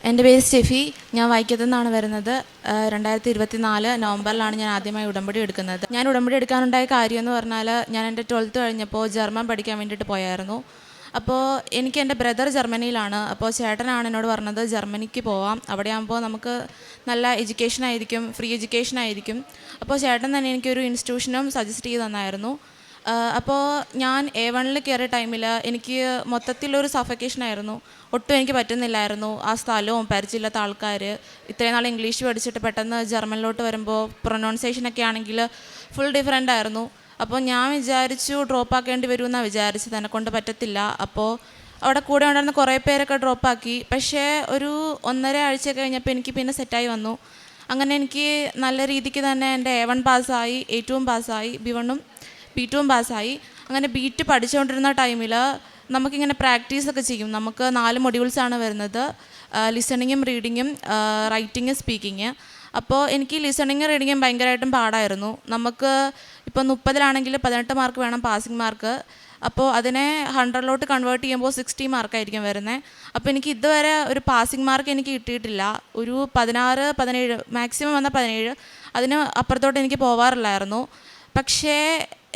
എൻ്റെ പേര് സ്റ്റെഫി. ഞാൻ വൈക്കത്തു നിന്നാണ് വരുന്നത്. 2024 നവംബറിലാണ് ഞാൻ ആദ്യമായി ഉടമ്പടി എടുക്കുന്നത്. ഞാൻ ഉടമ്പടി എടുക്കാനുണ്ടായ കാര്യം എന്ന് പറഞ്ഞാൽ, ഞാൻ എൻ്റെ 12th കഴിഞ്ഞപ്പോൾ ജർമ്മൻ പഠിക്കാൻ വേണ്ടിയിട്ട് പോയായിരുന്നു. അപ്പോൾ എനിക്ക് എൻ്റെ ബ്രദർ ജർമ്മനിയിലാണ്. അപ്പോൾ ചേട്ടനാണ് എന്നോട് പറഞ്ഞത് ജർമ്മനിക്ക് പോവാം, അവിടെ ആകുമ്പോൾ നമുക്ക് നല്ല എഡ്യൂക്കേഷൻ ആയിരിക്കും, ഫ്രീ എഡ്യൂക്കേഷൻ ആയിരിക്കും. അപ്പോൾ ചേട്ടൻ തന്നെ എനിക്കൊരു ഇൻസ്റ്റിറ്റ്യൂഷനും സജസ്റ്റ് ചെയ്ത് തന്നായിരുന്നു. അപ്പോൾ ഞാൻ A1 കയറിയ ടൈമിൽ എനിക്ക് മൊത്തത്തിലൊരു സഫക്കേഷനായിരുന്നു. ഒട്ടും എനിക്ക് പറ്റുന്നില്ലായിരുന്നു. ആ സ്ഥലവും പരിചയമില്ലാത്ത ആൾക്കാർ, ഇത്രയും നാൾ ഇംഗ്ലീഷ് പഠിച്ചിട്ട് പെട്ടെന്ന് ജർമ്മനിലോട്ട് വരുമ്പോൾ പ്രൊനൗൺസിയേഷനൊക്കെ ആണെങ്കിൽ ഫുൾ ഡിഫറെൻ്റ് ആയിരുന്നു. അപ്പോൾ ഞാൻ വിചാരിച്ചു ഡ്രോപ്പ് ആക്കേണ്ടി വരുമെന്നാണ് വിചാരിച്ചത്, എന്നെക്കൊണ്ട് പറ്റത്തില്ല. അപ്പോൾ അവിടെ കൂടെ ഉണ്ടായിരുന്ന കുറേ പേരൊക്കെ ഡ്രോപ്പാക്കി. പക്ഷേ ഒരു 1.5 ആഴ്ച കഴിഞ്ഞപ്പോൾ എനിക്ക് പിന്നെ സെറ്റായി വന്നു. അങ്ങനെ എനിക്ക് നല്ല രീതിക്ക് തന്നെ എൻ്റെ A1 പാസ്സായി, A2 പാസ്സായി, B1ഉം B2 പാസ്സായി. അങ്ങനെ B2 പഠിച്ചുകൊണ്ടിരുന്ന ടൈമിൽ നമുക്കിങ്ങനെ പ്രാക്ടീസൊക്കെ ചെയ്യും. നമുക്ക് 4 മൊഡ്യൂൾസാണ് വരുന്നത്: ലിസണിങ്ങും, റീഡിങ്ങും, റൈറ്റിങ്, സ്പീക്കിങ്. അപ്പോൾ എനിക്ക് ലിസണിങ്ങും റീഡിങ്ങും ഭയങ്കരമായിട്ടും പാടായിരുന്നു. നമുക്ക് ഇപ്പോൾ 30-ലാണെങ്കിൽ 18 മാർക്ക് വേണം പാസിംഗ് മാർക്ക്. അപ്പോൾ അതിനെ 100-ലോട്ട് കൺവേർട്ട് ചെയ്യുമ്പോൾ 60 മാർക്കായിരിക്കും വരുന്നത്. അപ്പോൾ എനിക്ക് ഇതുവരെ ഒരു പാസിംഗ് മാർക്ക് എനിക്ക് കിട്ടിയിട്ടില്ല. ഒരു 16, 17, മാക്സിമം വന്ന 17, അതിന് അപ്പുറത്തോട്ട് എനിക്ക് പോവാറില്ലായിരുന്നു. പക്ഷേ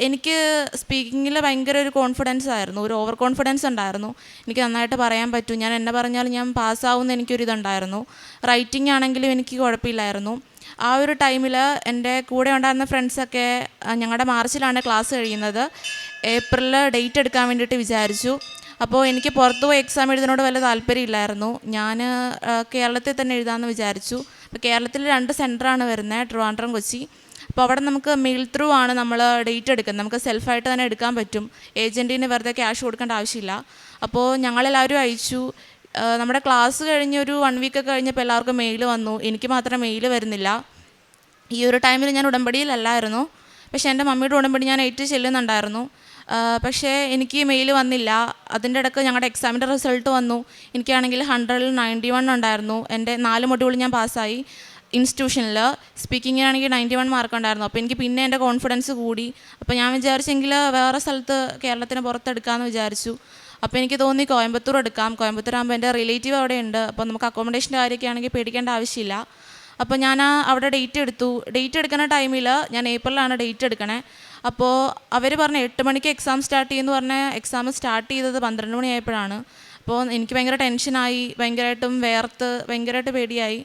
എനിക്ക് സ്പീക്കിങ്ങിൽ ഭയങ്കര ഒരു കോൺഫിഡൻസ് ആയിരുന്നു, ഒരു ഓവർ കോൺഫിഡൻസ് ഉണ്ടായിരുന്നു. എനിക്ക് നന്നായിട്ട് പറയാൻ പറ്റും, ഞാൻ എന്നെ പറഞ്ഞാൽ ഞാൻ പാസ്സാവുമെന്ന് എനിക്കൊരിതുണ്ടായിരുന്നു. റൈറ്റിംഗ് ആണെങ്കിലും എനിക്ക് കുഴപ്പമില്ലായിരുന്നു. ആ ഒരു ടൈമിൽ എൻ്റെ കൂടെ ഉണ്ടായിരുന്ന ഫ്രണ്ട്സൊക്കെ, ഞങ്ങളുടെ മാർച്ചിലാണ് ക്ലാസ് കഴിയുന്നത്, ഏപ്രിലിൽ ഡേറ്റ് എടുക്കാൻ വേണ്ടിയിട്ട് വിചാരിച്ചു. അപ്പോൾ എനിക്ക് പുറത്ത് പോയി എക്സാം എഴുതുന്നതിനോട് വല്ല താല്പര്യമില്ലായിരുന്നു. ഞാൻ കേരളത്തിൽ തന്നെ എഴുതാമെന്ന് വിചാരിച്ചു. അപ്പോൾ കേരളത്തിൽ 2 സെൻറ്ററാണ് വരുന്നത്, ട്രിവാൻഡ്രം, കൊച്ചി. അപ്പോൾ അവിടെ നമുക്ക് മെയിൽ ത്രൂ ആണ് നമ്മൾ ഡേറ്റ് എടുക്കുന്നത്. നമുക്ക് സെൽഫായിട്ട് തന്നെ എടുക്കാൻ പറ്റും, ഏജൻറ്റിന് വെറുതെ ക്യാഷ് കൊടുക്കേണ്ട ആവശ്യമില്ല. അപ്പോൾ ഞങ്ങളെല്ലാവരും അയച്ചു. നമ്മുടെ ക്ലാസ് കഴിഞ്ഞ് ഒരു 1 വീക്ക് കഴിഞ്ഞപ്പോൾ എല്ലാവർക്കും മെയിൽ വന്നു, എനിക്ക് മാത്രം മെയിൽ വരുന്നില്ല. ഈ ഒരു ടൈമിൽ ഞാൻ ഉടമ്പടിയിലല്ലായിരുന്നു, പക്ഷേ എൻ്റെ മമ്മിയുടെ ഉടമ്പടി ഞാൻ ഏറ്റു ചെല്ലുന്നുണ്ടായിരുന്നു. പക്ഷേ എനിക്ക് മെയിൽ വന്നില്ല. അതിൻ്റെ ഇടയ്ക്ക് ഞങ്ങളുടെ എക്സാമിൻ്റെ റിസൾട്ട് വന്നു. എനിക്കാണെങ്കിൽ 100-ൽ 91 ഉണ്ടായിരുന്നു. എൻ്റെ 4 മൊഡ്യൂൾ ഞാൻ പാസ്സായി. ഇൻസ്റ്റിറ്റ്യൂഷനിൽ സ്പീക്കിങ്ങിനാണെങ്കിൽ 91 മാർക്ക് ഉണ്ടായിരുന്നു. അപ്പോൾ എനിക്ക് പിന്നെ എൻ്റെ കോൺഫിഡൻസ് കൂടി. അപ്പോൾ ഞാൻ വിചാരിച്ചെങ്കിൽ വേറെ സ്ഥലത്ത് കേരളത്തിന് പുറത്തെടുക്കാമെന്ന് വിചാരിച്ചു. അപ്പോൾ എനിക്ക് തോന്നി കോയമ്പത്തൂർ എടുക്കാം. കോയമ്പത്തൂരാകുമ്പോൾ എൻ്റെ റിലേറ്റീവ് അവിടെ ഉണ്ട്. അപ്പോൾ നമുക്ക് അക്കോമഡേഷൻ്റെ കാര്യമൊക്കെ ആണെങ്കിൽ പേടിക്കേണ്ട ആവശ്യമില്ല. അപ്പോൾ ഞാൻ അവിടെ ഡേറ്റ് എടുത്തു. ഡേറ്റ് എടുക്കുന്ന ടൈമിൽ ഞാൻ ഏപ്രിലാണ് ഡേറ്റ് എടുക്കണേ. അപ്പോൾ അവർ പറഞ്ഞു 8 മണിക്ക് എക്സാം സ്റ്റാർട്ട് ചെയ്യുമെന്ന് പറഞ്ഞാൽ എക്സാം സ്റ്റാർട്ട് ചെയ്തത് 12 മണിയായപ്പോഴാണ്. അപ്പോൾ എനിക്ക് ഭയങ്കര ടെൻഷനായി, ഭയങ്കരമായിട്ടും വേർത്ത്, ഭയങ്കരമായിട്ട് പേടിയായി.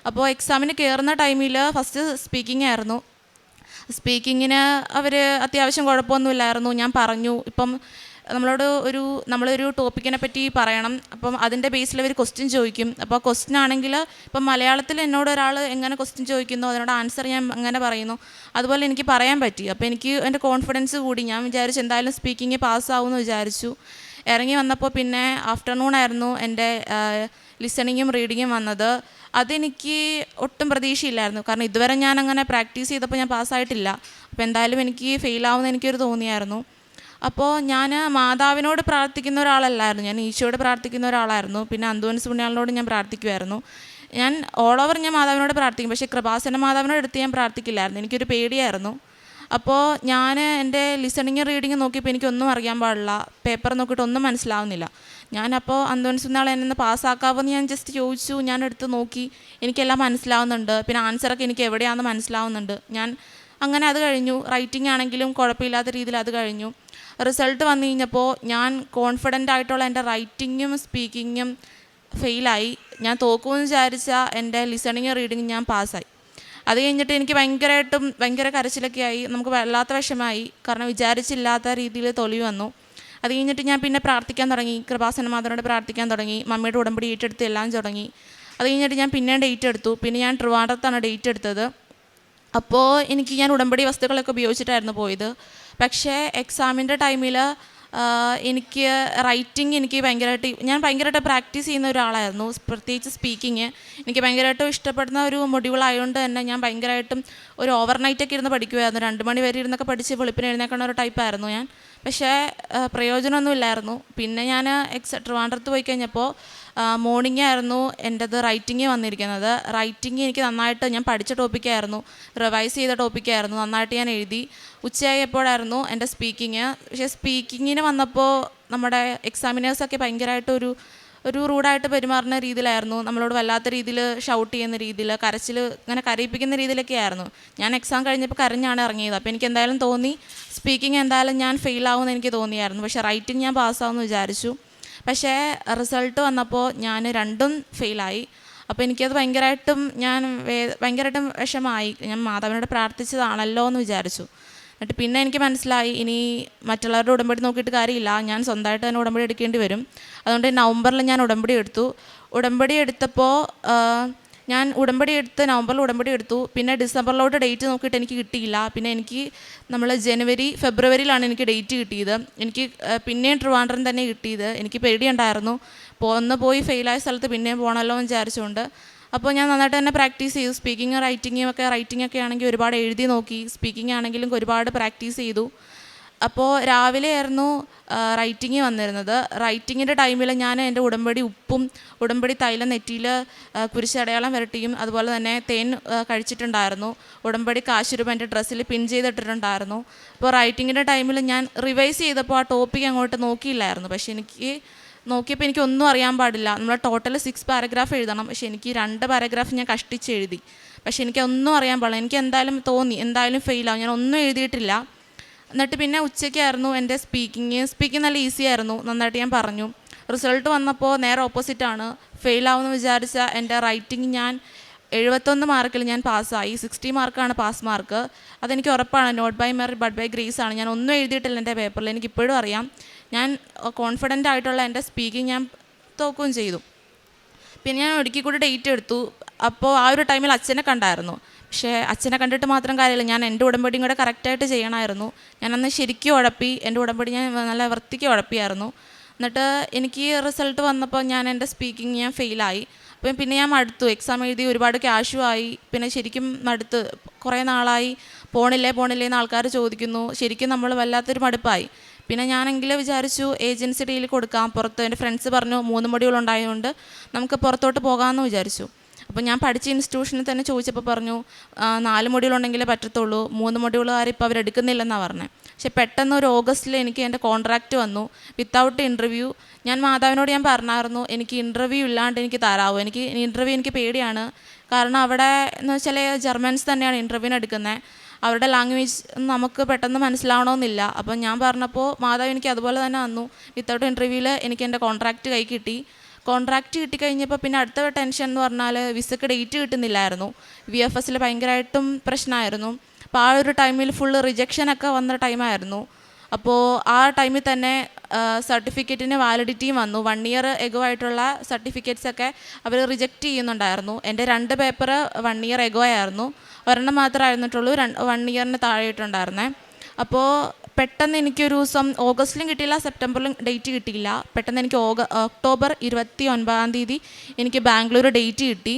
അപ്പോൾ എക്സാമിന് കയറുന്ന ടൈമിൽ ഫസ്റ്റ് സ്പീക്കിംഗ് ആയിരുന്നു. സ്പീക്കിങ്ങിന് അവർ അത്യാവശ്യം കുഴപ്പമൊന്നുമില്ലായിരുന്നു. ഞാൻ പറഞ്ഞു, ഇപ്പം നമ്മളൊരു ടോപ്പിക്കിനെ പറ്റി പറയണം. അപ്പം അതിൻ്റെ ബേസിൽ അവർ ക്വസ്റ്റ്യൻ ചോദിക്കും. അപ്പോൾ ക്വസ്റ്റ്യൻ ആണെങ്കിൽ ഇപ്പം മലയാളത്തിൽ എന്നോട് ഒരാൾ എങ്ങനെ ക്വസ്റ്റ്യൻ ചോദിക്കുന്നു, അതിനോട് ആൻസർ ഞാൻ അങ്ങനെ പറയുന്നു, അതുപോലെ എനിക്ക് പറയാൻ പറ്റി. അപ്പോൾ എനിക്ക് എൻ്റെ കോൺഫിഡൻസ് കൂടി. ഞാൻ വിചാരിച്ചു എന്തായാലും സ്പീക്കിങ് പാസ്സാവുമെന്ന് വിചാരിച്ചു. ഇറങ്ങി വന്നപ്പോൾ പിന്നെ ആഫ്റ്റർനൂൺ ആയിരുന്നു എൻ്റെ ലിസണിങ്ങും റീഡിങ്ങും വന്നത്. അതെനിക്ക് ഒട്ടും പ്രതീക്ഷയില്ലായിരുന്നു, കാരണം ഇതുവരെ ഞാൻ അങ്ങനെ പ്രാക്ടീസ് ചെയ്തപ്പോൾ ഞാൻ പാസ്സായിട്ടില്ല. അപ്പോൾ എന്തായാലും എനിക്ക് ഫെയിലാവുമെന്ന് എനിക്കൊരു തോന്നിയായിരുന്നു. അപ്പോൾ ഞാൻ മാതാവിനോട് പ്രാർത്ഥിക്കുന്ന ഒരാളല്ലായിരുന്നു, ഞാൻ ഈശോയോട് പ്രാർത്ഥിക്കുന്ന ഒരാളായിരുന്നു. പിന്നെ അന്തോണിസ് പുണ്യാളനോട് ഞാൻ പ്രാർത്ഥിക്കുമായിരുന്നു. ഞാൻ ഓൾ ഓവർ ഞാൻ മാതാവിനോട് പ്രാർത്ഥിക്കും, പക്ഷേ കൃപാസന മാതാവിനോട് എടുത്ത് ഞാൻ പ്രാർത്ഥിക്കില്ലായിരുന്നു, എനിക്കൊരു പേടിയായിരുന്നു. അപ്പോൾ ഞാൻ എൻ്റെ ലിസണിങ് റീഡിങ് നോക്കിയപ്പോൾ എനിക്കൊന്നും അറിയാൻ പാടില്ല, പേപ്പർ നോക്കിയിട്ട് ഒന്നും മനസ്സിലാവുന്നില്ല. ഞാനപ്പോൾ അന്തോണിസ് പുണ്യാൾ എന്നെ പാസ്സാക്കാമെന്ന് ഞാൻ ജസ്റ്റ് ചോദിച്ചു. ഞാൻ എടുത്ത് നോക്കി, എനിക്കെല്ലാം മനസ്സിലാവുന്നുണ്ട്, പിന്നെ ആൻസറൊക്കെ എനിക്ക് എവിടെയാണെന്ന് മനസ്സിലാവുന്നുണ്ട്. ഞാൻ അങ്ങനെ അത് കഴിഞ്ഞു. റൈറ്റിംഗ് ആണെങ്കിലും കുഴപ്പമില്ലാത്ത രീതിയിൽ അത് കഴിഞ്ഞു. റിസൾട്ട് വന്നു കഴിഞ്ഞപ്പോൾ ഞാൻ കോൺഫിഡൻ്റ് ആയിട്ടുള്ള എൻ്റെ റൈറ്റിങ്ങും സ്പീക്കിങ്ങും ഫെയിലായി. ഞാൻ തോക്കുമെന്ന് വിചാരിച്ച എൻ്റെ ലിസണിങ് റീഡിങ് ഞാൻ പാസ്സായി. അത് കഴിഞ്ഞിട്ട് എനിക്ക് ഭയങ്കര കരച്ചിലൊക്കെ ആയി, നമുക്ക് വല്ലാത്ത വിഷമമായി, കാരണം വിചാരിച്ചില്ലാത്ത രീതിയിൽ തോൽവി വന്നു. അത് കഴിഞ്ഞിട്ട് ഞാൻ പിന്നെ പ്രാർത്ഥിക്കാൻ തുടങ്ങി, കൃപാസന മാതാവിനോട് പ്രാർത്ഥിക്കാൻ തുടങ്ങി, മമ്മിയുടെ ഉടമ്പടി ഏറ്റെടുത്ത് എല്ലാം തുടങ്ങി. അത് കഴിഞ്ഞിട്ട് ഞാൻ പിന്നെ ഡേറ്റ് എടുത്തു. പിന്നെ ഞാൻ ട്രിവാൻഡ്രത്താണ് ഡേറ്റ് എടുത്തത്. അപ്പോൾ ഞാൻ ഉടമ്പടി വസ്തുക്കളൊക്കെ ഉപയോഗിച്ചിട്ടായിരുന്നു പോയത്. പക്ഷേ എക്സാമിൻ്റെ ടൈമിൽ എനിക്ക് റൈറ്റിംഗ് ഞാൻ ഭയങ്കരമായിട്ട് പ്രാക്ടീസ് ചെയ്യുന്ന ഒരാളായിരുന്നു. പ്രത്യേകിച്ച് സ്പീക്കിങ് എനിക്ക് ഭയങ്കരമായിട്ടും ഇഷ്ടപ്പെടുന്ന ഒരു മൊഡ്യൂൾ ആയതുകൊണ്ട് തന്നെ ഞാൻ ഭയങ്കരമായിട്ടും ഒരു ഓവർനൈറ്റൊക്കെ ഇരുന്ന് പഠിക്കുമായിരുന്നു. 2 മണി വരെ ഇരുന്നൊക്കെ പഠിച്ച് വെളുപ്പിന് എഴുന്നേൽക്കുന്ന ഒരു ടൈപ്പായിരുന്നു ഞാൻ. പക്ഷേ പ്രയോജനമൊന്നുമില്ലായിരുന്നു. പിന്നെ ഞാൻ ട്രിവാൻഡ്രത്ത് പോയി കഴിഞ്ഞപ്പോൾ മോർണിംഗ് ആയിരുന്നു എൻ്റെത് റൈറ്റിംഗ് വന്നിരിക്കുന്നത്. റൈറ്റിംഗ് എനിക്ക് നന്നായിട്ട്, ഞാൻ പഠിച്ച ടോപ്പിക്കായിരുന്നു, റിവൈസ് ചെയ്ത ടോപ്പിക്കായിരുന്നു, നന്നായിട്ട് ഞാൻ എഴുതി. ഉച്ചയായപ്പോഴായിരുന്നു എൻ്റെ സ്പീക്കിങ്. പക്ഷേ സ്പീക്കിങ്ങിന് വന്നപ്പോൾ നമ്മുടെ എക്സാമിനേഴ്സൊക്കെ ഭയങ്കരമായിട്ടൊരു ഒരു റൂഡായിട്ട് പെരുമാറുന്ന രീതിയിലായിരുന്നു. നമ്മളോട് വല്ലാത്ത രീതിയിൽ ഷൗട്ട് ചെയ്യുന്ന രീതിയിൽ, കരച്ചിൽ ഇങ്ങനെ കരയിപ്പിക്കുന്ന രീതിയിലൊക്കെ ആയിരുന്നു. ഞാൻ എക്സാം കഴിഞ്ഞപ്പോൾ കരഞ്ഞാണ് ഇറങ്ങിയത്. അപ്പോൾ എനിക്ക് എന്തായാലും തോന്നി സ്പീക്കിംഗ് എന്തായാലും ഞാൻ ഫെയിലാവുമെന്ന് എനിക്ക് തോന്നിയായിരുന്നു. പക്ഷേ റൈറ്റിംഗ് ഞാൻ പാസ്സാവുമെന്ന് വിചാരിച്ചു. പക്ഷേ റിസൾട്ട് വന്നപ്പോൾ ഞാൻ രണ്ടും ഫെയിലായി. അപ്പോൾ എനിക്കത് ഭയങ്കരമായിട്ടും വിഷമമായി. ഞാൻ മാതാവിനോട് പ്രാർത്ഥിച്ചതാണല്ലോ എന്ന് വിചാരിച്ചു. എന്നിട്ട് പിന്നെ എനിക്ക് മനസ്സിലായി ഇനി മറ്റുള്ളവരുടെ ഉടമ്പടി നോക്കിയിട്ട് കാര്യമില്ല, ഞാൻ സ്വന്തമായിട്ട് തന്നെ ഉടമ്പടി എടുക്കേണ്ടി വരും. അതുകൊണ്ട് നവംബറിൽ ഞാൻ ഉടമ്പടി എടുത്തു. ഉടമ്പടി എടുത്തപ്പോൾ ഞാൻ നവംബറിൽ ഉടമ്പടി എടുത്തു. പിന്നെ ഡിസംബറിലോട്ട് ഡേറ്റ് നോക്കിയിട്ട് എനിക്ക് കിട്ടിയില്ല. പിന്നെ എനിക്ക് ഫെബ്രുവരിയിലാണ് എനിക്ക് ഡേറ്റ് കിട്ടിയത്. എനിക്ക് പിന്നെയും ട്രിവാൻഡ്രം തന്നെ കിട്ടിയത്. എനിക്ക് പേടിയുണ്ടായിരുന്നു, പോയി ഫെയിലായ സ്ഥലത്ത് പിന്നെയും പോകണമല്ലോ എന്ന് വിചാരിച്ചുകൊണ്ട്. അപ്പോൾ ഞാൻ നന്നായിട്ട് തന്നെ പ്രാക്ടീസ് ചെയ്തു. റൈറ്റിംഗ് ഒക്കെ ആണെങ്കിൽ ഒരുപാട് എഴുതി നോക്കി. സ്പീക്കിംഗ് ആണെങ്കിലും ഒരുപാട് പ്രാക്ടീസ് ചെയ്തു. അപ്പോൾ രാവിലെ ആയിരുന്നു റൈറ്റിംഗ് വന്നിരുന്നത്. റൈറ്റിങ്ങിൻ്റെ ടൈമിൽ ഞാൻ എൻ്റെ ഉടമ്പടി തൈലം നെറ്റിയിൽ കുരിശടയാളം വരട്ടിയും അതുപോലെ തന്നെ തേൻ കഴിച്ചിട്ടുണ്ടായിരുന്നു. ഉടമ്പടി കാശുരൂപ എൻ്റെ ഡ്രസ്സിൽ പിൻ ചെയ്തിട്ടിട്ടുണ്ടായിരുന്നു. അപ്പോൾ റൈറ്റിങ്ങിൻ്റെ ടൈമിൽ ഞാൻ റിവൈസ് ചെയ്തപ്പോൾ ആ ടോപ്പിക്ക് അങ്ങോട്ട് നോക്കിയില്ലായിരുന്നു. പക്ഷേ നോക്കിയപ്പോൾ എനിക്കൊന്നും അറിയാൻ പാടില്ല. നമ്മൾ ടോട്ടൽ 6 പാരഗ്രാഫ് എഴുതണം. പക്ഷേ എനിക്ക് 2 പാരഗ്രാഫ് ഞാൻ കഷ്ടിച്ച് എഴുതി. പക്ഷേ എനിക്കൊന്നും അറിയാൻ പാടില്ല. എനിക്ക് എന്തായാലും തോന്നി എന്തായാലും ഫെയിലാവും, ഞാൻ ഒന്നും എഴുതിയിട്ടില്ല. എന്നിട്ട് പിന്നെ ഉച്ചയ്ക്കായിരുന്നു എൻ്റെ സ്പീക്കിംഗ് നല്ല ഈസി ആയിരുന്നു, നന്നായിട്ട് ഞാൻ പറഞ്ഞു. റിസൾട്ട് വന്നപ്പോൾ നേരെ ഓപ്പോസിറ്റാണ്. ഫെയിലാവുമെന്ന് വിചാരിച്ച എൻ്റെ റൈറ്റിംഗ് ഞാൻ 71 മാർക്കിൽ ഞാൻ പാസ്സായി. 60 മാർക്കാണ് പാസ് മാർക്ക്. അതെനിക്ക് ഉറപ്പാണ്. Not by merit but by grace ആണ്. ഞാൻ ഒന്നും എഴുതിയിട്ടില്ല എൻ്റെ പേപ്പറിൽ. എനിക്കിപ്പോഴും അറിയാം ഞാൻ കോൺഫിഡൻ്റ് ആയിട്ടുള്ള എൻ്റെ സ്പീക്കിംഗ് ഞാൻ തോക്കുകയും ചെയ്തു. പിന്നെ ഞാൻ ഒരിക്കൽ കൂടി ഡേറ്റ് എടുത്തു. അപ്പോൾ ആ ഒരു ടൈമിൽ അച്ഛനെ കണ്ടായിരുന്നു. പക്ഷേ അച്ഛനെ കണ്ടിട്ട് മാത്രം കാര്യമില്ല, ഞാൻ എൻ്റെ ഉടമ്പടിയും കൂടെ കറക്റ്റായിട്ട് ചെയ്യണമായിരുന്നു. ഞാനന്ന് ശരിക്കും ഉഴപ്പി, എൻ്റെ ഉടമ്പടി ഞാൻ നല്ല വൃത്തിക്ക് ഉഴപ്പിയായിരുന്നു. എന്നിട്ട് എനിക്ക് റിസൾട്ട് വന്നപ്പോൾ എൻ്റെ സ്പീക്കിംഗ് ഞാൻ ഫെയിലായി. അപ്പം പിന്നെ ഞാൻ മടുത്തു. എക്സാം എഴുതി ഒരുപാട് ക്യാഷുമായി. പിന്നെ ശരിക്കും മടുത്ത്, കുറേ നാളായി പോണില്ലേ എന്ന് ആൾക്കാർ ചോദിക്കുന്നു. ശരിക്കും നമ്മൾ വല്ലാത്തൊരു മടുപ്പായി. പിന്നെ ഞാനെങ്കിലും വിചാരിച്ചു ഏജൻസി ഡീൽ കൊടുക്കാം പുറത്ത്. എൻ്റെ ഫ്രണ്ട്സ് പറഞ്ഞു 3 മൊഡ്യൂളുണ്ടായതുകൊണ്ട് നമുക്ക് പുറത്തോട്ട് പോകാമെന്ന് വിചാരിച്ചു. അപ്പോൾ ഞാൻ പഠിച്ച ഇൻസ്റ്റിറ്റ്യൂഷനിൽ തന്നെ ചോദിച്ചപ്പോൾ പറഞ്ഞു 4 മൊഡ്യൂളുണ്ടെങ്കിലേ പറ്റത്തുള്ളൂ, 3 മൊഡ്യൂളുകാർ ഇപ്പോൾ അവരെടുക്കുന്നില്ലെന്നാണ് പറഞ്ഞത്. പക്ഷേ പെട്ടെന്ന് ഒരു ഓഗസ്റ്റിൽ എനിക്ക് എൻ്റെ കോൺട്രാക്റ്റ് വന്നു വിത്തൗട്ട് ഇൻ്റർവ്യൂ. ഞാൻ മാതാവിനോട് പറഞ്ഞായിരുന്നു എനിക്ക് ഇൻ്റർവ്യൂ ഇല്ലാണ്ട് എനിക്ക് തരാമോ, എനിക്ക് പേടിയാണ്. കാരണം അവിടെ എന്ന് വെച്ചാൽ ജർമ്മൻസ് തന്നെയാണ് ഇൻ്റർവ്യൂവിന് എടുക്കുന്നത്. അവരുടെ ലാംഗ്വേജ് നമുക്ക് പെട്ടെന്ന് മനസ്സിലാവണമെന്നില്ല. അപ്പം ഞാൻ പറഞ്ഞപ്പോൾ മാതാവ് എനിക്ക് അതുപോലെ തന്നെ വന്നു. വിത്തൗട്ട് ഇൻ്റർവ്യൂവിൽ എനിക്ക് എൻ്റെ കോൺട്രാക്റ്റ് കൈ കിട്ടി. കോൺട്രാക്റ്റ് കിട്ടിക്കഴിഞ്ഞപ്പോൾ പിന്നെ അടുത്ത ടെൻഷൻ എന്ന് പറഞ്ഞാൽ വിസക്ക് ഡേറ്റ് കിട്ടുന്നില്ലായിരുന്നു. VFSൽ ഭയങ്കരമായിട്ടും പ്രശ്നമായിരുന്നു. അപ്പോൾ ആ ഒരു ടൈമിൽ ഫുള്ള് റിജക്ഷനൊക്കെ വന്ന ടൈമായിരുന്നു. അപ്പോൾ ആ ടൈമിൽ തന്നെ സർട്ടിഫിക്കറ്റിന് വാലിഡിറ്റിയും വന്നു. 1 ഇയർ എഗോ ആയിട്ടുള്ള സർട്ടിഫിക്കറ്റ്സൊക്കെ അവർ റിജക്റ്റ് ചെയ്യുന്നുണ്ടായിരുന്നു. എൻ്റെ 2 പേപ്പർ 1 ഇയർ എഗോ ആയിരുന്നു, ഒരെണ്ണം മാത്രമായിരുന്നിട്ടുള്ളൂ 1 ഇയറിന് താഴെയിട്ടുണ്ടായിരുന്നേ. അപ്പോൾ പെട്ടെന്ന് എനിക്കൊരു ദിവസം ഓഗസ്റ്റിലും കിട്ടിയില്ല, സെപ്റ്റംബറിലും ഡേറ്റ് കിട്ടിയില്ല. പെട്ടെന്ന് എനിക്ക് ഒക്ടോബർ 29-ാം തീയതി എനിക്ക് ബാംഗ്ലൂർ ഡേറ്റ് കിട്ടി.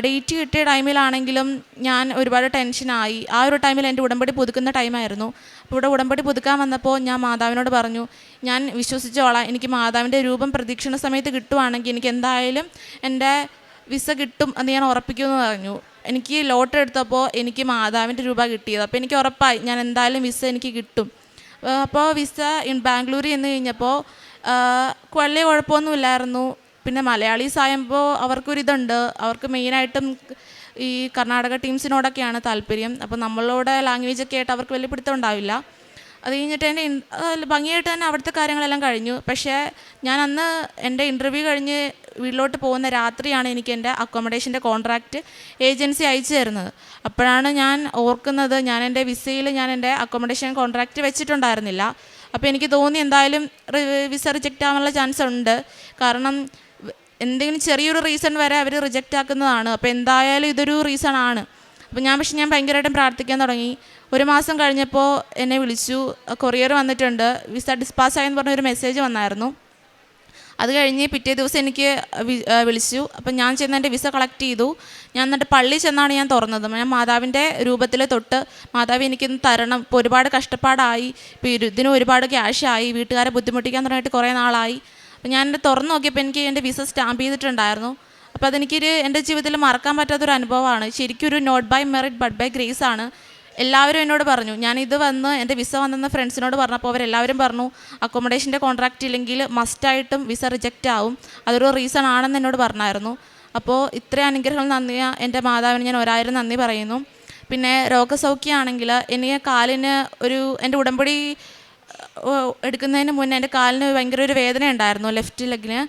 ഡേറ്റ് കിട്ടിയ ടൈമിലാണെങ്കിലും ഞാൻ ഒരുപാട് ടെൻഷനായി. ആ ഒരു ടൈമിൽ എൻ്റെ ഉടമ്പടി പുതുക്കുന്ന ടൈമായിരുന്നു. അപ്പോൾ ഉടമ്പടി പുതുക്കാൻ വന്നപ്പോൾ ഞാൻ മാതാവിനോട് പറഞ്ഞു ഞാൻ വിശ്വസിച്ചോളാം, എനിക്ക് മാതാവിൻ്റെ രൂപം പ്രദക്ഷിണ സമയത്ത് കിട്ടുവാണെങ്കിൽ എനിക്ക് എന്തായാലും എൻ്റെ വിസ കിട്ടും എന്ന് ഞാൻ ഉറപ്പിക്കുമെന്ന് പറഞ്ഞു. എനിക്ക് ലോട്ടറി എടുത്തപ്പോൾ എനിക്ക് മാതാവിൻ്റെ രൂപ കിട്ടിയത്. അപ്പോൾ എനിക്ക് ഉറപ്പായി ഞാൻ എന്തായാലും വിസ എനിക്ക് കിട്ടും. അപ്പോൾ വിസ ബാംഗ്ലൂരിൽ ചെന്ന് കഴിഞ്ഞപ്പോൾ വലിയ കുഴപ്പമൊന്നുമില്ലായിരുന്നു. പിന്നെ മലയാളീസ് ആയപ്പോൾ അവർക്കൊരിതുണ്ട്, അവർക്ക് മെയിനായിട്ടും ഈ കർണാടക ടീംസിനോടൊക്കെയാണ് താല്പര്യം. അപ്പോൾ നമ്മളോട് ലാംഗ്വേജൊക്കെ ആയിട്ട് അവർക്ക് വലിയ പിടുത്തം ഉണ്ടാവില്ല. അത് കഴിഞ്ഞിട്ട് ഭംഗിയായിട്ട് തന്നെ അവിടുത്തെ കാര്യങ്ങളെല്ലാം കഴിഞ്ഞു. പക്ഷേ ഞാൻ അന്ന് എൻ്റെ ഇൻ്റർവ്യൂ കഴിഞ്ഞ് വീട്ടിലോട്ട് പോകുന്ന രാത്രിയാണ് എനിക്ക് എൻ്റെ അക്കോമഡേഷൻ്റെ കോൺട്രാക്റ്റ് ഏജൻസി അയച്ചു തരുന്നത്. അപ്പോഴാണ് ഞാൻ ഓർക്കുന്നത് ഞാൻ എൻ്റെ വിസയിൽ ഞാൻ എൻ്റെ അക്കോമഡേഷൻ കോൺട്രാക്റ്റ് വെച്ചിട്ടുണ്ടായിരുന്നില്ല. അപ്പോൾ എനിക്ക് തോന്നി എന്തായാലും വിസ റിജക്റ്റ് ആവാനുള്ള ചാൻസ് ഉണ്ട്. കാരണം എന്തെങ്കിലും ചെറിയൊരു റീസൺ വരെ അവർ റിജക്റ്റ് ആക്കുന്നതാണ്. അപ്പോൾ എന്തായാലും ഇതൊരു റീസൺ ആണ്. അപ്പോൾ ഞാൻ ഭയങ്കരമായിട്ടും പ്രാർത്ഥിക്കാൻ തുടങ്ങി. 1 മാസം കഴിഞ്ഞപ്പോൾ എന്നെ വിളിച്ചു, കൊറിയർ വന്നിട്ടുണ്ട്, വിസ ഡിസ്പാസ്സായെന്ന് പറഞ്ഞൊരു മെസ്സേജ് വന്നായിരുന്നു. അത് കഴിഞ്ഞ് പിറ്റേ ദിവസം എനിക്ക് വിളിച്ചു. അപ്പം ഞാൻ ചെന്ന് എൻ്റെ വിസ കളക്ട് ചെയ്തു. ഞാൻ എന്നിട്ട് പള്ളി ചെന്നാണ് ഞാൻ തുറന്നത്. ഞാൻ മാതാവിൻ്റെ രൂപത്തിൽ തൊട്ട് മാതാവ് എനിക്കൊന്ന് തരണം, ഇപ്പോൾ ഒരുപാട് കഷ്ടപ്പാടായി, ഇപ്പോൾ ഇതിന് ഒരുപാട് ക്യാഷായി, വീട്ടുകാരെ ബുദ്ധിമുട്ടിക്കാൻ തുടങ്ങിയിട്ട് കുറേ നാളായി. അപ്പം ഞാൻ എൻ്റെ തുറന്ന് നോക്കിയപ്പോൾ എനിക്ക് എൻ്റെ വിസ സ്റ്റാമ്പ് ചെയ്തിട്ടുണ്ടായിരുന്നു. അപ്പോൾ അതെനിക്കൊരു എൻ്റെ ജീവിതത്തിൽ മറക്കാൻ പറ്റാത്തൊരു അനുഭവമാണ്. ശരിക്കും ഒരു not by merit but by grace ആണ്. എല്ലാവരും എന്നോട് പറഞ്ഞു, ഞാനിത് വന്ന് എൻ്റെ വിസ വന്നെന്ന് ഫ്രണ്ട്സിനോട് പറഞ്ഞപ്പോൾ അവരെല്ലാവരും പറഞ്ഞു അക്കോമഡേഷൻ്റെ കോൺട്രാക്റ്റ് ഇല്ലെങ്കിൽ മസ്റ്റായിട്ടും വിസ റിജക്റ്റ് ആവും, അതൊരു റീസൺ ആണെന്ന് എന്നോട് പറഞ്ഞായിരുന്നു. അപ്പോൾ ഇത്രയും അനുഗ്രഹങ്ങൾ നന്ദി എൻ്റെ മാതാവിന് ഞാൻ 1000 നന്ദി പറയുന്നു. പിന്നെ രോഗസൗഖ്യമാണെങ്കിൽ എനിക്ക് കാലിന് എൻ്റെ ഉടമ്പടി എടുക്കുന്നതിന് മുന്നേ എൻ്റെ കാലിന് ഭയങ്കര ഒരു വേദന ഉണ്ടായിരുന്നു, ലെഫ്റ്റ് ലെഗിന്.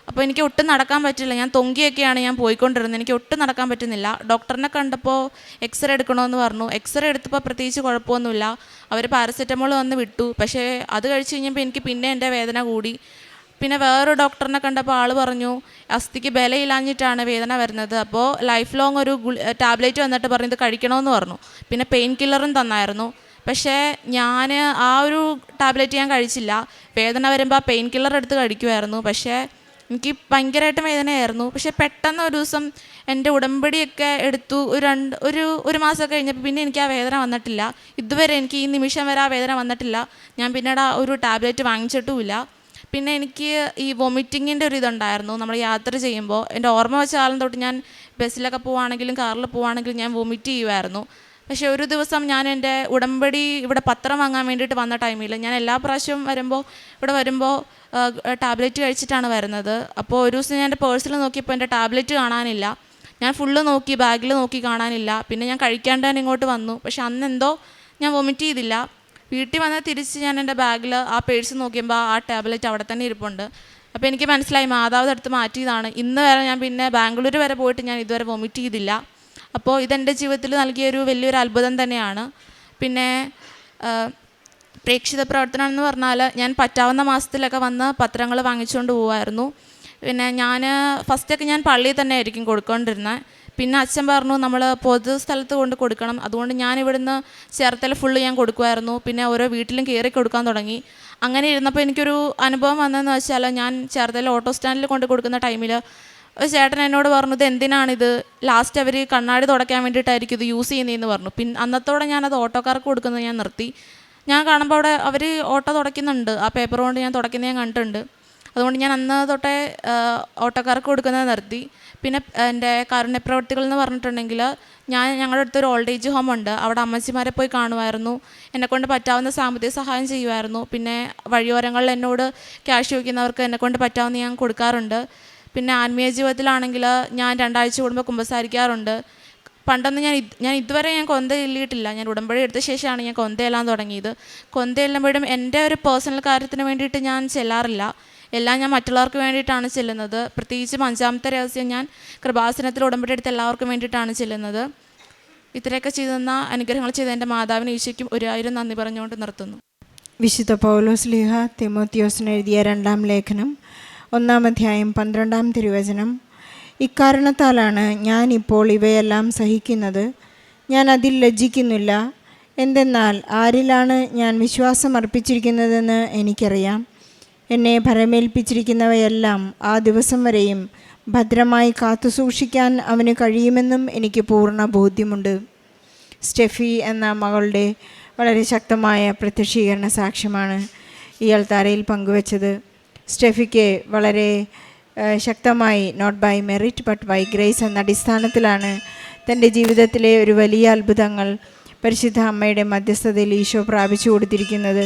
അപ്പോൾ എനിക്ക് ഒട്ടും നടക്കാൻ പറ്റില്ല, ഞാൻ തൊങ്കിയൊക്കെയാണ് ഞാൻ പോയിക്കൊണ്ടിരുന്നത്, എനിക്ക് ഒട്ടും നടക്കാൻ പറ്റുന്നില്ല. ഡോക്ടറിനെ കണ്ടപ്പോൾ എക്സ്റേ എടുക്കണമെന്ന് പറഞ്ഞു. എക്സ്റേ എടുത്തപ്പോൾ പ്രത്യേകിച്ച് കുഴപ്പമൊന്നുമില്ല, അവർ പാരസെറ്റമോൾ വന്ന് വിട്ടു. പക്ഷേ അത് കഴിച്ച് കഴിഞ്ഞപ്പോൾ എനിക്ക് പിന്നെ എൻ്റെ വേദന കൂടി. പിന്നെ വേറൊരു ഡോക്ടറിനെ കണ്ടപ്പോൾ ആൾ പറഞ്ഞു അസ്ഥിക്ക് ബലമില്ലാഞ്ഞിട്ടാണ് വേദന വരുന്നത്, അപ്പോൾ ലൈഫ് ലോങ് ഒരു ടാബ്ലറ്റ് വന്നിട്ട് പറഞ്ഞു ഇത് കഴിക്കണമെന്ന് പറഞ്ഞു. പിന്നെ പെയിൻ കില്ലറും തന്നായിരുന്നു. പക്ഷേ ഞാൻ ആ ഒരു ടാബ്ലറ്റ് ഞാൻ കഴിച്ചില്ല. വേദന വരുമ്പോൾ ആ പെയിൻ കില്ലർ എടുത്ത് കഴിക്കുമായിരുന്നു. പക്ഷേ എനിക്ക് ഭയങ്കരമായിട്ട് വേദനയായിരുന്നു. പക്ഷേ പെട്ടെന്ന് ഒരു ദിവസം എൻ്റെ ഉടമ്പടിയൊക്കെ എടുത്തു, ഒരു മാസം കഴിഞ്ഞപ്പോൾ പിന്നെ എനിക്ക് ആ വേദന വന്നിട്ടില്ല. ഇതുവരെ എനിക്ക് ഈ നിമിഷം വരെ ആ വേദന വന്നിട്ടില്ല. ഞാൻ പിന്നീട് ആ ഒരു ടാബ്ലറ്റ് വാങ്ങിച്ചിട്ടുമില്ല. പിന്നെ എനിക്ക് ഈ വൊമിറ്റിങ്ങിൻ്റെ ഒരു ഇതുണ്ടായിരുന്നു നമ്മൾ യാത്ര ചെയ്യുമ്പോൾ. എൻ്റെ ഓർമ്മ വെച്ച കാലം തൊട്ട് ഞാൻ ബസ്സിലൊക്കെ പോവുകയാണെങ്കിലും കാറിൽ പോവുകയാണെങ്കിലും ഞാൻ വൊമിറ്റ് ചെയ്യുമായിരുന്നു. പക്ഷേ ഒരു ദിവസം ഞാൻ എൻ്റെ ഉടമ്പടി ഇവിടെ പത്രം വാങ്ങാൻ വേണ്ടിയിട്ട് വന്ന ടൈമിൽ ഞാൻ എല്ലാ പ്രാവശ്യവും ഇവിടെ വരുമ്പോൾ ടാബ്ലറ്റ് കഴിച്ചിട്ടാണ് വരുന്നത്. അപ്പോൾ ഒരു ദിവസം ഞാൻ എൻ്റെ പേഴ്സിൽ നോക്കിയപ്പോൾ എൻ്റെ ടാബ്ലറ്റ് കാണാനില്ല. ഞാൻ ഫുള്ള് നോക്കി, ബാഗിൽ നോക്കി, കാണാനില്ല. പിന്നെ ഞാൻ കഴിക്കാണ്ട് തന്നെ ഇങ്ങോട്ട് വന്നു. പക്ഷെ അന്നെന്തോ ഞാൻ വൊമിറ്റ് ചെയ്തില്ല. വീട്ടിൽ വന്ന് തിരിച്ച് ഞാൻ എൻ്റെ ബാഗിൽ ആ പേഴ്സ് നോക്കിയപ്പോൾ ആ ടാബ്ലറ്റ് അവിടെ തന്നെ ഇരിപ്പുണ്ട്. അപ്പോൾ എനിക്ക് മനസ്സിലായി മാതാവ് എടുത്ത് മാറ്റിയതാണ്. ഇന്ന് വരെ ഞാൻ പിന്നെ ബാംഗ്ലൂർ വരെ പോയിട്ട് ഞാൻ ഇതുവരെ വൊമിറ്റ് ചെയ്തില്ല. അപ്പോൾ ഇതെൻ്റെ ജീവിതത്തിൽ നൽകിയൊരു വലിയൊരു അത്ഭുതം തന്നെയാണ്. പിന്നെ പ്രേക്ഷിത പ്രവർത്തനം എന്ന് പറഞ്ഞാൽ ഞാൻ പറ്റാവുന്ന മാസത്തിലൊക്കെ വന്ന് പത്രങ്ങൾ വാങ്ങിച്ചുകൊണ്ട് പോകുമായിരുന്നു. പിന്നെ ഫസ്റ്റൊക്കെ ഞാൻ പള്ളിയിൽ തന്നെ ആയിരിക്കും കൊടുക്കൊണ്ടിരുന്നത്. പിന്നെ അച്ഛൻ പറഞ്ഞു നമ്മൾ പൊതു സ്ഥലത്ത് കൊണ്ട് കൊടുക്കണം, അതുകൊണ്ട് ഞാൻ ഇവിടുന്ന് ചേർത്തല ഫുള്ള് ഞാൻ കൊടുക്കുമായിരുന്നു. പിന്നെ ഓരോ വീട്ടിലും കയറി കൊടുക്കാൻ തുടങ്ങി. അങ്ങനെ ഇരുന്നപ്പോൾ എനിക്കൊരു അനുഭവം വന്നതെന്ന് വെച്ചാൽ ഞാൻ ചേർത്തല ഓട്ടോ സ്റ്റാൻഡിൽ കൊണ്ട് കൊടുക്കുന്ന ടൈമിൽ ഒരു ചേട്ടൻ എന്നോട് പറഞ്ഞു ഇത് എന്തിനാണിത്, ലാസ്റ്റ് അവർ കണ്ണാടി തുടയ്ക്കാൻ വേണ്ടിയിട്ടായിരിക്കും ഇത് യൂസ് ചെയ്യുന്നതെന്ന് പറഞ്ഞു. പിന്നെ അന്നത്തോടെ ഞാനത് ഓട്ടോക്കാർക്ക് കൊടുക്കുന്നത് ഞാൻ നിർത്തി. ഞാൻ കാണുമ്പോൾ അവിടെ അവർ ഓട്ടോ തുടയ്ക്കുന്നുണ്ട്, ആ പേപ്പർ കൊണ്ട് ഞാൻ തുടയ്ക്കുന്നത് ഞാൻ കണ്ടിട്ടുണ്ട്. അതുകൊണ്ട് ഞാൻ അന്ന് തൊട്ടേ ഓട്ടോക്കാർക്ക് കൊടുക്കുന്നത് നിർത്തി. പിന്നെ എൻ്റെ കാരുണ്യപ്രവർത്തികൾ എന്ന് പറഞ്ഞിട്ടുണ്ടെങ്കിൽ ഞങ്ങളുടെ അടുത്തൊരു ഓൾഡ് ഏജ് ഹോം ഉണ്ട്, അവിടെ അമ്മച്ചിമാരെ പോയി കാണുമായിരുന്നു. എന്നെക്കൊണ്ട് പറ്റാവുന്ന സാമ്പത്തിക സഹായം ചെയ്യുമായിരുന്നു. പിന്നെ വഴിയോരങ്ങളിൽ എന്നോട് ക്യാഷ് ചോദിക്കുന്നവർക്ക് എന്നെക്കൊണ്ട് പറ്റാവുന്ന ഞാൻ കൊടുക്കാറുണ്ട്. പിന്നെ ആത്മീയ ജീവിതത്തിലാണെങ്കിൽ ഞാൻ 2 ആഴ്ച കൂടുമ്പോൾ കുമ്പസാരിക്കാറുണ്ട്. പണ്ടൊന്നും ഞാൻ ഇതുവരെ ഞാൻ കൊന്ത ചൊല്ലിയിട്ടില്ല. ഞാൻ ഉടമ്പടി എടുത്ത ശേഷമാണ് ഞാൻ കൊന്തയെല്ലാം തുടങ്ങിയത്. കൊന്ത ചെല്ലുമ്പോഴും എൻ്റെ ഒരു പേഴ്സണൽ കാര്യത്തിന് വേണ്ടിയിട്ട് ഞാൻ ചെല്ലാറില്ല, എല്ലാം ഞാൻ മറ്റുള്ളവർക്ക് വേണ്ടിയിട്ടാണ് ചെല്ലുന്നത്. പ്രത്യേകിച്ചും 5ാമത്തെ രഹസ്യം ഞാൻ കൃപാസനത്തിൽ ഉടമ്പടി എടുത്ത് എല്ലാവർക്കും വേണ്ടിയിട്ടാണ് ചെല്ലുന്നത്. ഇത്രയൊക്കെ ചെയ്തെന്ന അനുഗ്രഹങ്ങൾ ചെയ്ത എൻ്റെ മാതാവിന് ഈശോയ്ക്കും 1000 നന്ദി പറഞ്ഞുകൊണ്ട് നിർത്തുന്നു. വിശുദ്ധ പൗലോസ്ലീഹ തിമോത്തിയോസിന് എഴുതിയ 2-ാം ലേഖനം 1-ാം അധ്യായം 12-ാം തിരുവചനം. ഇക്കാരണത്താലാണ് ഞാൻ ഇപ്പോൾ ഇവയെല്ലാം സഹിക്കുന്നത്, ഞാൻ അതിൽ ലജ്ജിക്കുന്നില്ല. എന്തെന്നാൽ ആരിലാണ് ഞാൻ വിശ്വാസം അർപ്പിച്ചിരിക്കുന്നതെന്ന് എനിക്കറിയാം. എന്നെ ഭരമേൽപ്പിച്ചിരിക്കുന്നവയെല്ലാം ആ ദിവസം വരെയും ഭദ്രമായി കാത്തുസൂക്ഷിക്കാൻ അവന് കഴിയുമെന്നും എനിക്ക് പൂർണ്ണ ബോധ്യമുണ്ട്. സ്റ്റെഫി എന്ന മകളുടെ വളരെ ശക്തമായ പ്രത്യക്ഷീകരണ സാക്ഷ്യമാണ് ഈ അൾത്താരയിൽ പങ്കുവച്ചത്. സ്റ്റെഫിക്ക് വളരെ ശക്തമായി not by merit but by grace എന്ന അടിസ്ഥാനത്തിലാണ് തൻ്റെ ജീവിതത്തിലെ ഒരു വലിയ അത്ഭുതങ്ങൾ പരിശുദ്ധ അമ്മയുടെ മധ്യസ്ഥതയിൽ ഈശോ പ്രാപിച്ചു കൊടുത്തിരിക്കുന്നത്.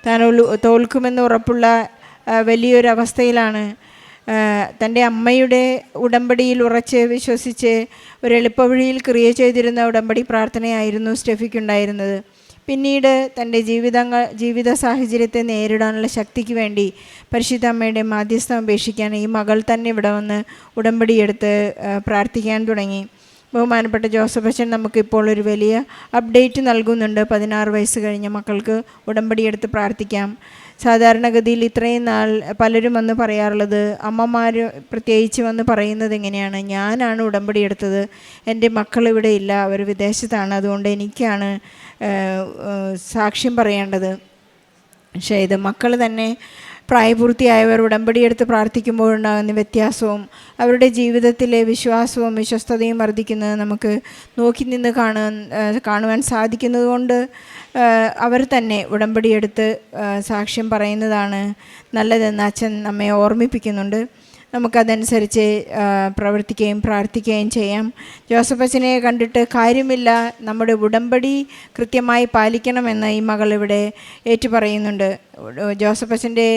താൻ തോൽക്കുമെന്ന് ഉറപ്പുള്ള വലിയൊരവസ്ഥയിലാണ് തൻ്റെ അമ്മയുടെ ഉടമ്പടിയിൽ ഉറച്ച് വിശ്വസിച്ച് ഒരു എളുപ്പവഴിയിൽ ക്രിയ ചെയ്തിരുന്ന ഉടമ്പടി പ്രാർത്ഥനയായിരുന്നു സ്റ്റെഫിക്കുണ്ടായിരുന്നത്. പിന്നീട് തൻ്റെ ജീവിത സാഹചര്യത്തെ നേരിടാനുള്ള ശക്തിക്ക് വേണ്ടി പരിശുദ്ധ അമ്മയുടെ മാധ്യസ്ഥം അപേക്ഷിക്കാൻ ഈ മകൾ തന്നെ ഇവിടെ വന്ന് ഉടമ്പടിയെടുത്ത് പ്രാർത്ഥിക്കാൻ തുടങ്ങി. ബഹുമാനപ്പെട്ട ജോസഫ് അച്ഛൻ നമുക്കിപ്പോൾ ഒരു വലിയ അപ്ഡേറ്റ് നൽകുന്നുണ്ട്. 16 വയസ്സ് കഴിഞ്ഞ മക്കൾക്ക് ഉടമ്പടിയെടുത്ത് പ്രാർത്ഥിക്കാം. സാധാരണഗതിയിൽ ഇത്രയും നാൾ പലരും വന്ന് പറയാറുള്ളത്, അമ്മമാർ പ്രത്യേകിച്ച് വന്ന് പറയുന്നത് എങ്ങനെയാണ്, ഞാനാണ് ഉടമ്പടി എടുത്തത്, എൻ്റെ മക്കൾ ഇവിടെ ഇല്ല, അവർ വിദേശത്താണ്, അതുകൊണ്ട് എനിക്കാണ് സാക്ഷ്യം പറയേണ്ടത്. പക്ഷേ ഇത് മക്കൾ തന്നെ പ്രായപൂർത്തിയായവർ ഉടമ്പടിയെടുത്ത് പ്രാർത്ഥിക്കുമ്പോഴുണ്ടാകുന്ന വ്യത്യാസവും അവരുടെ ജീവിതത്തിലെ വിശ്വാസവും വിശ്വസ്തതയും വർദ്ധിക്കുന്നത് നമുക്ക് നോക്കി നിന്ന് കാണുവാൻ സാധിക്കുന്നത് കൊണ്ട് അവർ തന്നെ ഉടമ്പടിയെടുത്ത് സാക്ഷ്യം പറയുന്നതാണ് നല്ലതെന്ന് അച്ഛൻ നമ്മെ ഓർമ്മിപ്പിക്കുന്നുണ്ട്. നമുക്കതനുസരിച്ച് പ്രവർത്തിക്കുകയും പ്രാർത്ഥിക്കുകയും ചെയ്യാം. ജോസഫ് അച്ഛനെ കണ്ടിട്ട് കാര്യമില്ല, നമ്മുടെ ഉടമ്പടി കൃത്യമായി പാലിക്കണമെന്ന് ഈ മകൾ ഇവിടെ ഏറ്റുപറയുന്നുണ്ട്. ജോസഫ് അച്ഛൻ്റെ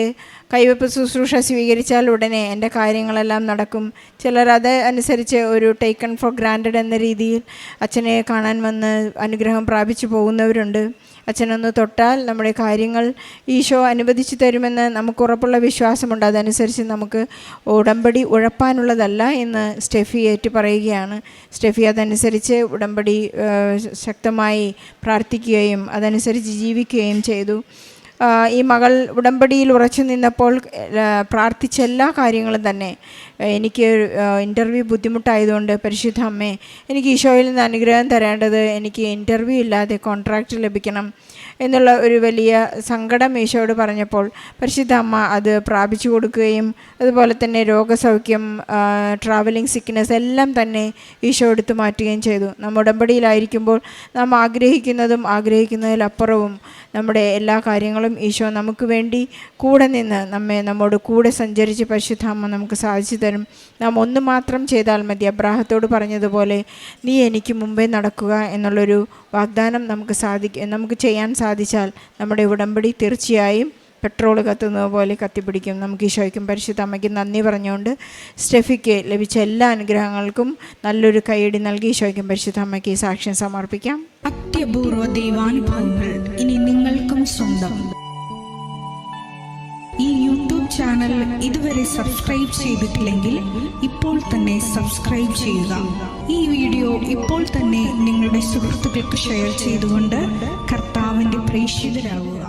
കൈവെപ്പ് ശുശ്രൂഷ സ്വീകരിച്ചാൽ ഉടനെ എൻ്റെ കാര്യങ്ങളെല്ലാം നടക്കും. ചിലർ അത് അനുസരിച്ച് ഒരു ടേക്കൺ ഫോർ ഗ്രാൻഡഡ് എന്ന രീതിയിൽ അച്ഛനെ കാണാൻ വന്ന് അനുഗ്രഹം പ്രാപിച്ചു പോകുന്നവരുണ്ട്. അച്ഛനൊന്ന് തൊട്ടാൽ നമ്മുടെ കാര്യങ്ങൾ ഈശോ അനുവദിച്ചു തരുമെന്ന് നമുക്ക് ഉറപ്പുള്ള വിശ്വാസമുണ്ട്. അതനുസരിച്ച് നമുക്ക് ഉടമ്പടി ഉഴപ്പാനുള്ളതല്ല എന്ന് സ്റ്റെഫി ഏറ്റു പറയുകയാണ്. സ്റ്റെഫി അതനുസരിച്ച് ഉടമ്പടി ശക്തമായി പ്രാർത്ഥിക്കുകയും അതനുസരിച്ച് ജീവിക്കുകയും ചെയ്തു. ഈ മകൾ ഉടമ്പടിയിൽ ഉറച്ചു നിന്നപ്പോൾ പ്രാർത്ഥിച്ച എല്ലാ കാര്യങ്ങളും തന്നെ, എനിക്ക് ഇൻ്റർവ്യൂ ബുദ്ധിമുട്ടായതുകൊണ്ട് പരിശുദ്ധ അമ്മേ, എനിക്ക് ഈശോയിൽ നിന്ന് അനുഗ്രഹം തരേണ്ടത്, എനിക്ക് ഇൻ്റർവ്യൂ ഇല്ലാതെ കോൺട്രാക്റ്റ് ലഭിക്കണം എന്നുള്ള ഒരു വലിയ സങ്കടം ഈശോയോട് പറഞ്ഞപ്പോൾ പരിശുദ്ധ അമ്മ അത് പ്രാപിച്ചു കൊടുക്കുകയും അതുപോലെ തന്നെ രോഗസൗഖ്യം, ട്രാവലിംഗ് സിക്നെസ് എല്ലാം തന്നെ ഈശോ എടുത്തു മാറ്റുകയും ചെയ്തു. നാം ഉടമ്പടിയിലായിരിക്കുമ്പോൾ നാം ആഗ്രഹിക്കുന്നതും ആഗ്രഹിക്കുന്നതിലപ്പുറവും നമ്മുടെ എല്ലാ കാര്യങ്ങളും ഈശോ നമുക്ക് വേണ്ടി കൂടെ നിന്ന് നമ്മോട് കൂടെ സഞ്ചരിച്ച് പരിശുദ്ധ അമ്മ നമുക്ക് സാധിച്ചു തരും. നാം ഒന്ന് മാത്രം ചെയ്താൽ മതി. അബ്രാഹത്തോട് പറഞ്ഞതുപോലെ നീ എനിക്ക് മുമ്പേ നടക്കുക എന്നുള്ളൊരു വാഗ്ദാനം നമുക്ക് ചെയ്യാൻ സാധിച്ചാൽ നമ്മുടെ ഉടമ്പടി തീർച്ചയായും പെട്രോൾ കത്തുന്നത് പോലെ കത്തിപ്പിടിക്കും. നമുക്ക് ഈശോയ്ക്കും പരിശുദ്ധ അമ്മയ്ക്കും നന്ദി പറഞ്ഞുകൊണ്ട് സ്റ്റെഫിക്ക് ലഭിച്ച എല്ലാ അനുഗ്രഹങ്ങൾക്കും നല്ലൊരു കൈയടി നൽകി ഈശോയ്ക്കും പരിശുദ്ധ അമ്മയ്ക്ക് ഈ സാക്ഷ്യം സമർപ്പിക്കാം. അത്യപൂർവ ദൈവാനുഭവങ്ങൾ ഇനി നിങ്ങൾക്കും സ്വന്തം. ഈ യൂട്യൂബ് ചാനൽ ഇതുവരെ സബ്സ്ക്രൈബ് ചെയ്തിട്ടില്ലെങ്കിൽ ഇപ്പോൾ തന്നെ സബ്സ്ക്രൈബ് ചെയ്യുക. ഈ വീഡിയോ ഇപ്പോൾ തന്നെ നിങ്ങളുടെ സുഹൃത്തുക്കൾക്ക് ഷെയർ ചെയ്തുകൊണ്ട് കർത്താവിൻ്റെ പ്രേക്ഷിതരാകുക.